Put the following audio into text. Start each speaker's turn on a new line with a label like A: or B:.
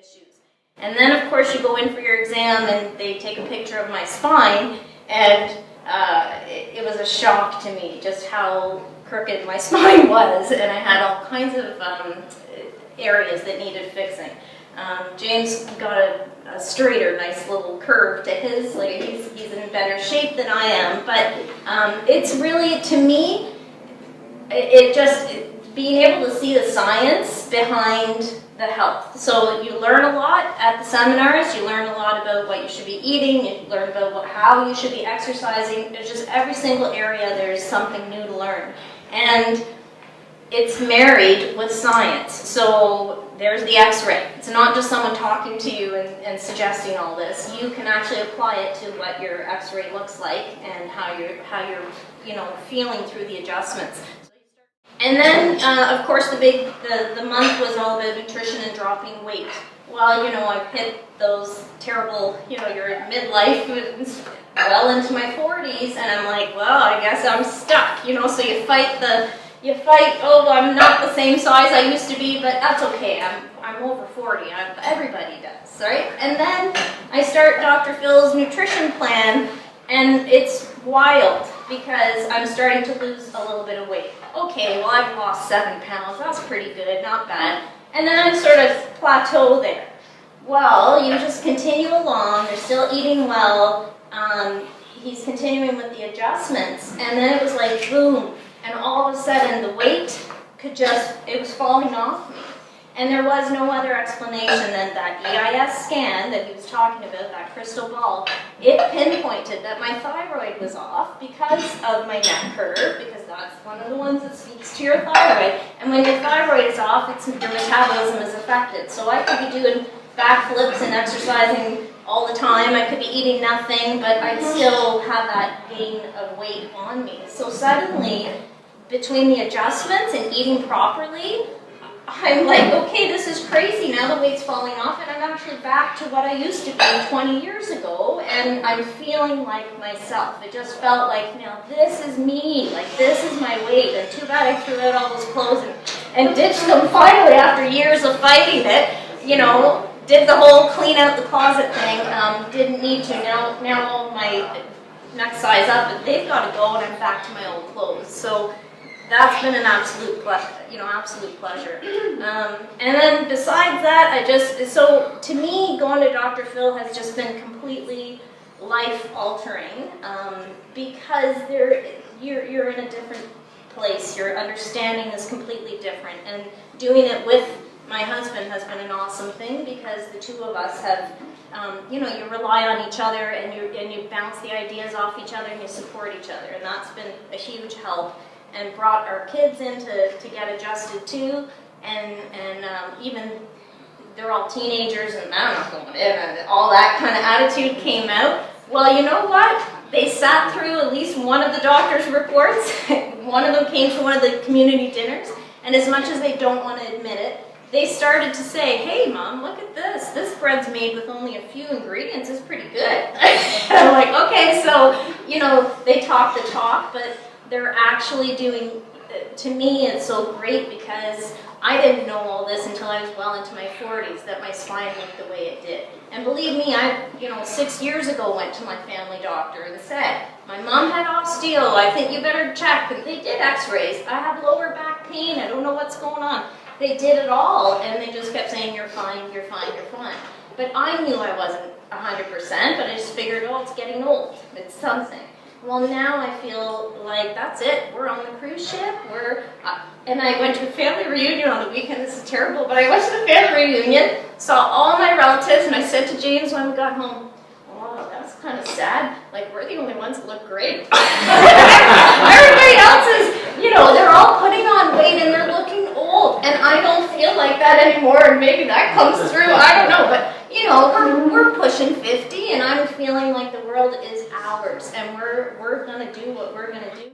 A: issues. And then, of course, you go in for your exam, and they take a picture of my spine, and it was a shock to me just how crooked my spine was, and I had all kinds of areas that needed fixing. James got a straighter, nice little curve to his. Like he's in better shape than I am, but it's really, to me, being able to see the science behind the health. So you learn a lot at the seminars, you learn a lot about what you should be eating, you learn about how you should be exercising. There's just every single area there's something new to learn. And it's married with science. So there's the x-ray. It's not just someone talking to you and suggesting all this. You can actually apply it to what your x-ray looks like and how you're feeling through the adjustments. And then, of course, the month was all about nutrition and dropping weight. Well, I've hit those terrible, you're at midlife, well into my 40s, and I'm like, well, I guess I'm stuck, so you fight, oh, I'm not the same size I used to be, but that's okay, I'm over 40, everybody does, right? And then I start Dr. Phil's nutrition plan, and it's wild, because I'm starting to lose a little bit of weight. Okay, well, I've lost 7 pounds. That's pretty good, not bad. And then I sort of plateau there. Well, you just continue along. They're still eating well. He's continuing with the adjustments. And then it was like, boom. And all of a sudden, the weight it was falling off me. And there was no other explanation than that EIS scan that he was talking about, that crystal ball. It pinpointed that my thyroid was off because of my neck curve, because that's one of the ones that speaks to your thyroid. And when your thyroid is off, your metabolism is affected. So I could be doing backflips and exercising all the time. I could be eating nothing, but I'd still have that gain of weight on me. So suddenly, between the adjustments and eating properly, I'm like, okay, this is crazy. Now the weight's falling off, and I'm actually back to what I used to be 20 years ago, and I'm feeling like myself. It just felt like, now this is me. Like, this is my weight. And too bad I threw out all those clothes and ditched them finally after years of fighting it. Did the whole clean out the closet thing. Didn't need to. Now all my next size up, but they've got to go, and I'm back to my old clothes. So that's been an absolute pleasure. And then besides that, so to me, going to Dr. Phil has just been completely life-altering, because you're in a different place. Your understanding is completely different, and doing it with my husband has been an awesome thing, because the two of us have, you rely on each other, and you bounce the ideas off each other, and you support each other, and that's been a huge help. And brought our kids in to get adjusted too, and even they're all teenagers, and I'm not going in, and all that kind of attitude came out. Well, you know what? They sat through at least one of the doctor's reports. One of them came to one of the community dinners, and as much as they don't want to admit it, they started to say, hey, Mom, look at this. This bread's made with only a few ingredients. It's pretty good. And I'm like, okay, so, they talk the talk, but they're actually doing, to me, it's so great, because I didn't know all this until I was well into my 40s, that my spine looked the way it did. And believe me, I 6 years ago went to my family doctor and said, my mom had osteo, I think you better check. And they did x-rays. I have lower back pain, I don't know what's going on. They did it all, and they just kept saying, you're fine, you're fine, you're fine. But I knew I wasn't 100%, but I just figured, oh, it's getting old. It's something. Well, now I feel like that's it. We're on the cruise ship. And I went to a family reunion on the weekend. This is terrible, but I went to the family reunion, saw all my relatives, and I said to James when we got home, oh, that's kind of sad. Like, we're the only ones that look great. Everybody else is, they're all putting on weight, and they're looking old. And I don't feel like that anymore, and maybe that comes through. I don't know, but we're pushing 50, and I'm feeling like the world is ours, and we're gonna do what we're gonna do.